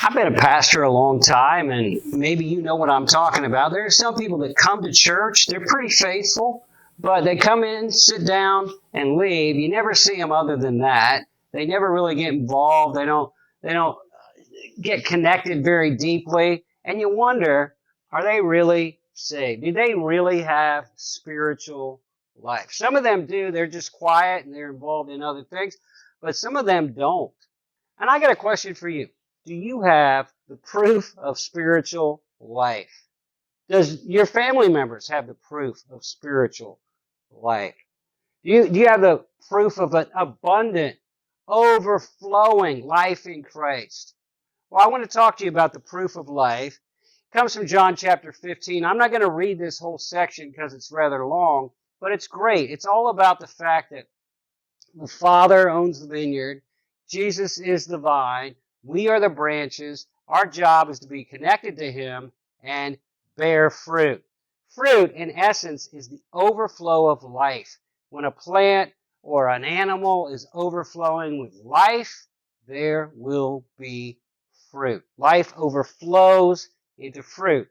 I've been a pastor a long time, and maybe you know what I'm talking about. There are some people that come to church, they're pretty faithful, but they come in, sit down, and leave. You never see them other than that. They never really get involved. They don't get connected very deeply. And you wonder, are they really saved? Do they really have spiritual life? Some of them do. They're just quiet and they're involved in other things, but some of them don't. And I got a question for you. Do you have the proof of spiritual life? Does your family members have the proof of spiritual life? Do you have the proof of an abundant, overflowing life in Christ? Well, I want to talk to you about the proof of life. It comes from John chapter 15. I'm not going to read this whole section because it's rather long, but it's great. It's all about the fact that the Father owns the vineyard. Jesus is the vine. We are the branches. Our job is to be connected to Him and bear fruit. Fruit, in essence, is the overflow of life. When a plant or an animal is overflowing with life, there will be fruit. Life overflows into fruit.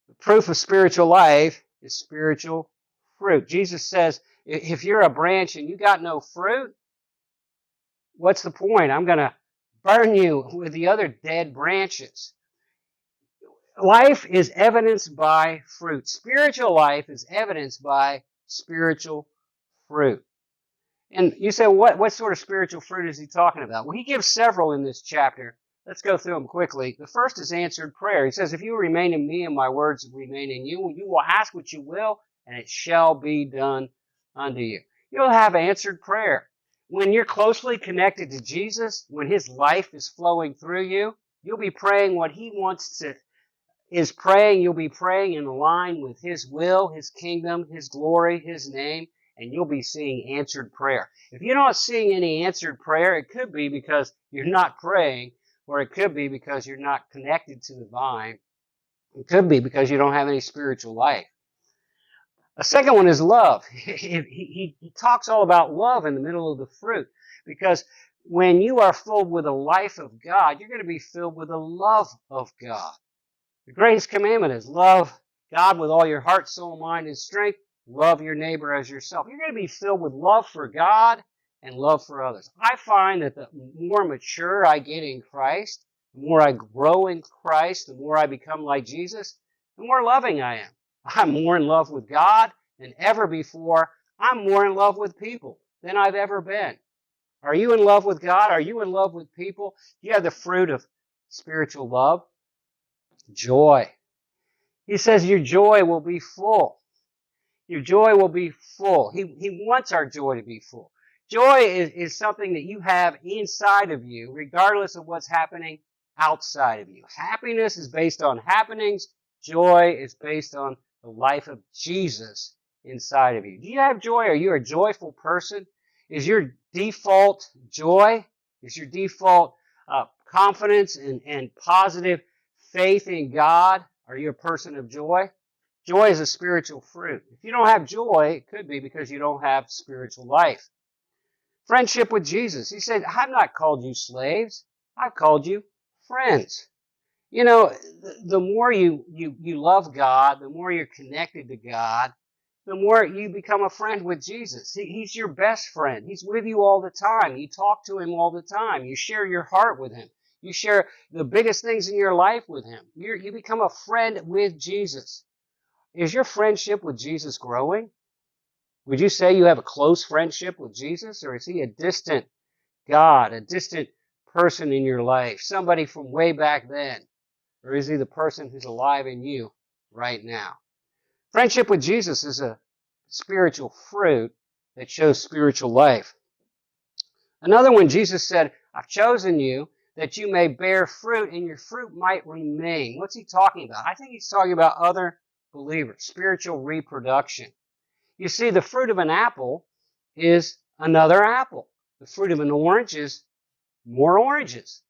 The proof of spiritual life is spiritual fruit. Jesus says, if you're a branch and you got no fruit, what's the point? I'm going to burn you with the other dead branches. Life is evidenced by fruit. Spiritual life is evidenced by spiritual fruit. And you say, what sort of spiritual fruit is he talking about? Well, he gives several in this chapter. Let's go through them quickly. The first is answered prayer. He says, if you remain in me and my words remain in you, you will ask what you will, and it shall be done unto you. You'll have answered prayer. When you're closely connected to Jesus, when his life is flowing through you, you'll be praying what he is praying. You'll be praying in line with his will, his kingdom, his glory, his name, and you'll be seeing answered prayer. If you're not seeing any answered prayer, it could be because you're not praying, or it could be because you're not connected to the vine. It could be because you don't have any spiritual life. A second one is love. He talks all about love in the middle of the fruit, because when you are filled with the life of God, you're going to be filled with the love of God. The greatest commandment is love God with all your heart, soul, mind, and strength. Love your neighbor as yourself. You're going to be filled with love for God and love for others. I find that the more mature I get in Christ, the more I grow in Christ, the more I become like Jesus, the more loving I am. I'm more in love with God than ever before. I'm more in love with people than I've ever been. Are you in love with God? Are you in love with people? Do you have the fruit of spiritual love? Joy. He says your joy will be full. Your joy will be full. He wants our joy to be full. Joy is something that you have inside of you, regardless of what's happening outside of you. Happiness is based on happenings. Joy is based on the life of Jesus inside of you. Do you have joy? Are you a joyful person? Is your default joy? Is your default confidence and positive faith in God? Are you a person of joy? Joy is a spiritual fruit. If you don't have joy, it could be because you don't have spiritual life. Friendship with Jesus. He said, I've not called you slaves. I've called you friends. You know, the more you love God, the more you're connected to God, the more you become a friend with Jesus. He's your best friend. He's with you all the time. You talk to him all the time. You share your heart with him. You share the biggest things in your life with him. You become a friend with Jesus. Is your friendship with Jesus growing? Would you say you have a close friendship with Jesus, or is he a distant God, a distant person in your life, somebody from way back then? Or is he the person who's alive in you right now? Friendship with Jesus is a spiritual fruit that shows spiritual life. Another one, Jesus said, I've chosen you that you may bear fruit and your fruit might remain. What's he talking about? I think he's talking about other believers, spiritual reproduction. You see, the fruit of an apple is another apple. The fruit of an orange is more oranges.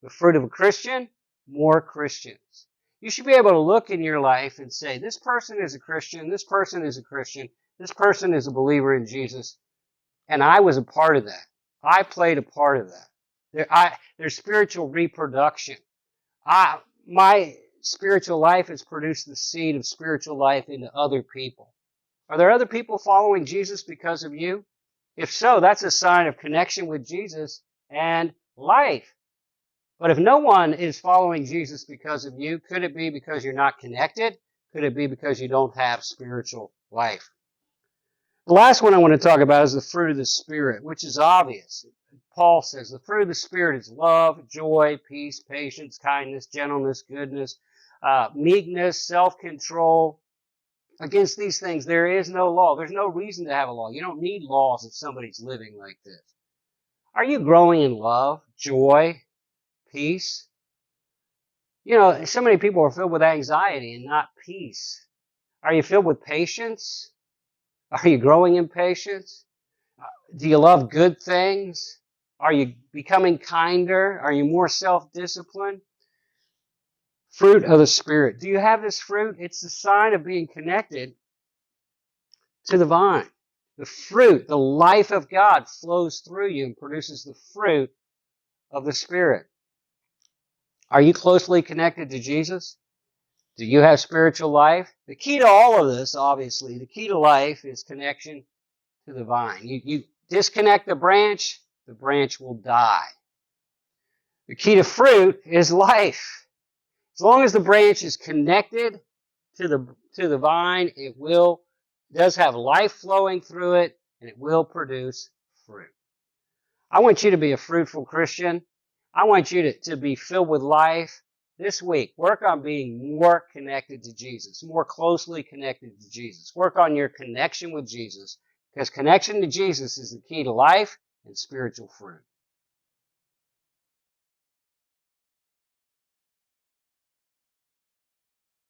The fruit of a Christian, more Christians. You should be able to look in your life and say, this person is a Christian, this person is a Christian, this person is a believer in Jesus, and I was a part of that. I played a part of that. There's spiritual reproduction. My spiritual life has produced the seed of spiritual life into other people. Are there other people following Jesus because of you? If so, that's a sign of connection with Jesus and life. But if no one is following Jesus because of you, could it be because you're not connected? Could it be because you don't have spiritual life? The last one I want to talk about is the fruit of the Spirit, which is obvious. Paul says the fruit of the Spirit is love, joy, peace, patience, kindness, gentleness, goodness, meekness, self-control. Against these things, there is no law. There's no reason to have a law. You don't need laws if somebody's living like this. Are you growing in love, joy, peace? You know, so many people are filled with anxiety and not peace. Are you filled with patience? Are you growing in patience? Do you love good things? Are you becoming kinder? Are you more self-disciplined? Fruit of the Spirit. Do you have this fruit? It's the sign of being connected to the vine. The fruit, the life of God flows through you and produces the fruit of the Spirit. Are you closely connected to Jesus? Do you have spiritual life? The key to all of this, obviously, the key to life is connection to the vine. You disconnect the branch will die. The key to fruit is life. As long as the branch is connected to the vine, it does have life flowing through it, and it will produce fruit. I want you to be a fruitful Christian. I want you to be filled with life. This week, work on being more connected to Jesus, more closely connected to Jesus. Work on your connection with Jesus, because connection to Jesus is the key to life and spiritual fruit.